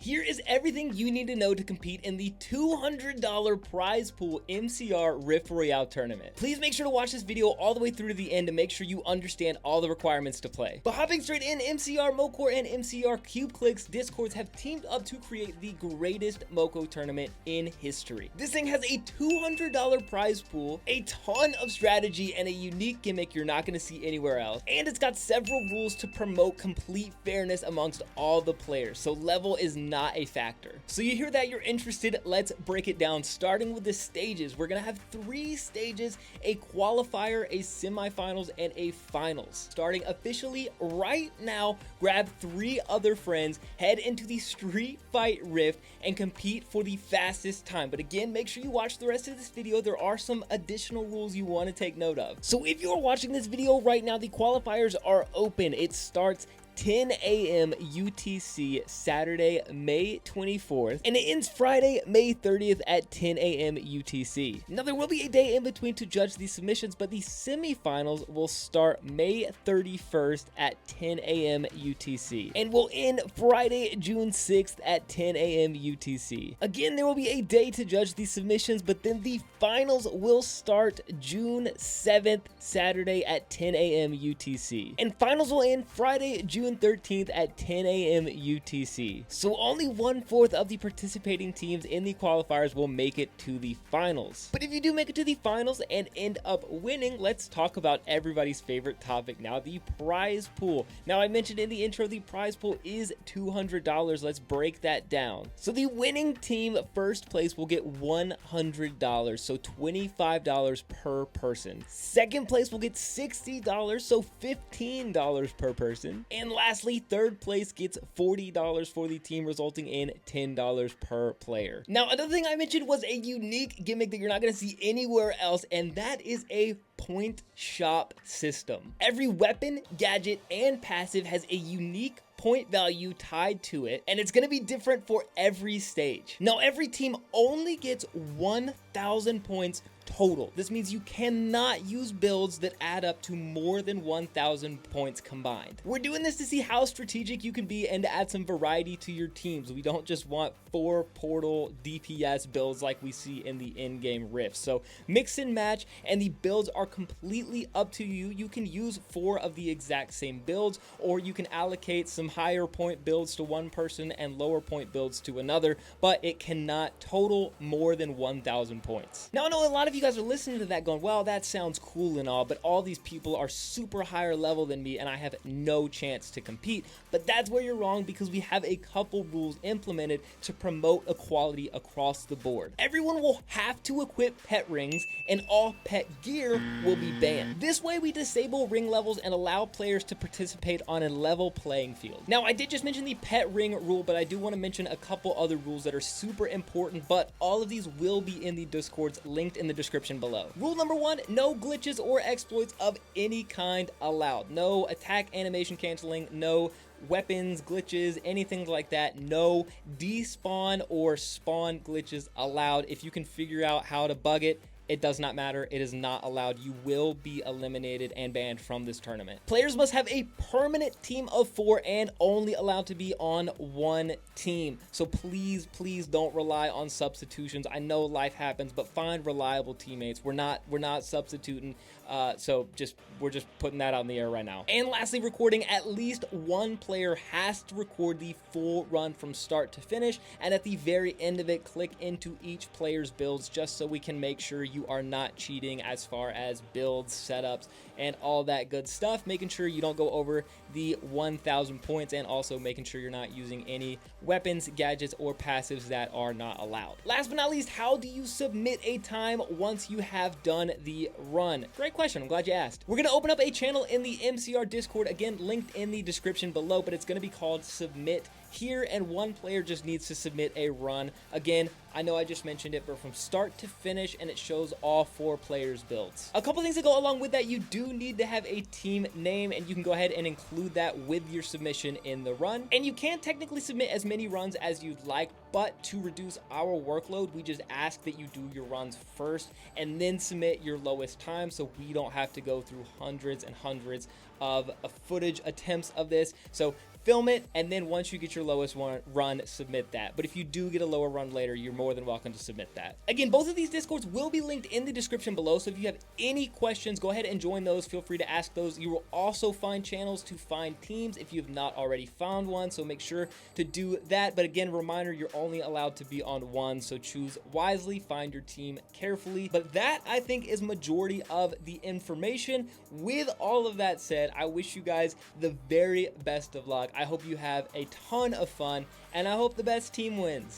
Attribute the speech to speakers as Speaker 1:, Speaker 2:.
Speaker 1: Here is everything you need to know to compete in the $200 prize pool MCR Rift Royale Tournament. Please make sure to watch this video all the way through to the end to make sure you understand all the requirements to play. But hopping straight in, MCR, MoCo, and MCR Cube Clicks Discords have teamed up to create the greatest MoCo tournament in history. This thing has a $200 prize pool, a ton of strategy, and a unique gimmick you're not going to see anywhere else. And it's got several rules to promote complete fairness amongst all the players, so level is not a factor. So you hear that you're interested, let's break it down, starting with the stages. We're gonna have 3 stages, a qualifier, a semifinals, and a finals. Starting officially right now, grab 3 other friends, head into the Street Fight Rift, and compete for the fastest time. But again, make sure you watch the rest of this video. There are some additional rules you want to take note of. So if you're watching this video right now, the qualifiers are open. It starts 10 a.m. UTC Saturday, May 24th, and it ends Friday, May 30th at 10 a.m. UTC. Now, there will be a day in between to judge these submissions, but the semifinals will start May 31st at 10 a.m. UTC and will end Friday, June 6th at 10 a.m. UTC. Again, there will be a day to judge these submissions, but then the finals will start June 7th, Saturday at 10 a.m. UTC. And finals will end Friday, June 13th at 10 a.m. UTC. So only 1/4 of the participating teams in the qualifiers will make it to the finals. But if you do make it to the finals and end up winning, let's talk about everybody's favorite topic now, the prize pool. Now, I mentioned in the intro, the prize pool is $200. Let's break that down. So the winning team, first place, will get $100, so $25 per person. Second place will get $60, so $15 per person. And lastly, third place gets $40 for the team, resulting in $10 per player. Now, another thing I mentioned was a unique gimmick that you're not going to see anywhere else, and that is a point shop system. Every weapon, gadget, and passive has a unique point value tied to it, and it's going to be different for every stage. Now, every team only gets 1,000 points total. This means you cannot use builds that add up to more than 1,000 points combined. We're doing this to see how strategic you can be and to add some variety to your teams. We don't just want 4 portal DPS builds like we see in the in-game Rift. So mix and match, and the builds are completely up to you. You can use 4 of the exact same builds, or you can allocate some higher point builds to one person and lower point builds to another, but it cannot total more than 1,000 points. Now, I know a lot of you guys are listening to that going, well, that sounds cool and all, but all these people are super higher level than me and I have no chance to compete. But that's where you're wrong, because we have a couple rules implemented to promote equality across the board. Everyone will have to equip pet rings, and all pet gear will be banned. This way we disable ring levels and allow players to participate on a level playing field. Now, I did just mention the pet ring rule, but I do want to mention a couple other rules that are super important, but all of these will be in the Discords linked in the description below. Rule number 1, no glitches or exploits of any kind allowed. No attack animation canceling, no weapons, glitches, anything like that. No despawn or spawn glitches allowed. If you can figure out how to bug it, it does not matter. It is not allowed. You will be eliminated and banned from this tournament. Players must have a permanent team of 4 and only allowed to be on one team. So please, please don't rely on substitutions. I know life happens, but find reliable teammates. We're not substituting. So we're just putting that out in the air right now. And lastly, recording. At least one player has to record the full run from start to finish, and at the very end of it, click into each player's builds just so we can make sure you are not cheating as far as builds, setups, and all that good stuff, making sure you don't go over the 1,000 points, and also making sure you're not using any weapons, gadgets, or passives that are not allowed. Last but not least, how do you submit a time once you have done the run? Great question. I'm glad you asked. We're going to open up a channel in the MCR Discord, again, linked in the description below, but it's going to be called Submit Here, and one player just needs to submit a run. Again, I know I just mentioned it, but from start to finish, and it shows all 4 players' builds. A couple things that go along with that: you do need to have a team name, and you can go ahead and include that with your submission in the run. And you can technically submit as many runs as you'd like, but to reduce our workload, we just ask that you do your runs first and then submit your lowest time, so we don't have to go through hundreds and hundreds of footage attempts of this. So film it, and then once you get your lowest run, submit that. But if you do get a lower run later, you're more than welcome to submit that. Again, both of these Discords will be linked in the description below, so if you have any questions, go ahead and join those. Feel free to ask those. You will also find channels to find teams if you have not already found one, so make sure to do that. But again, reminder, you're only allowed to be on one, so choose wisely, find your team carefully. But that, I think, is majority of the information. With all of that said, I wish you guys the very best of luck. I hope you have a ton of fun, and I hope the best team wins.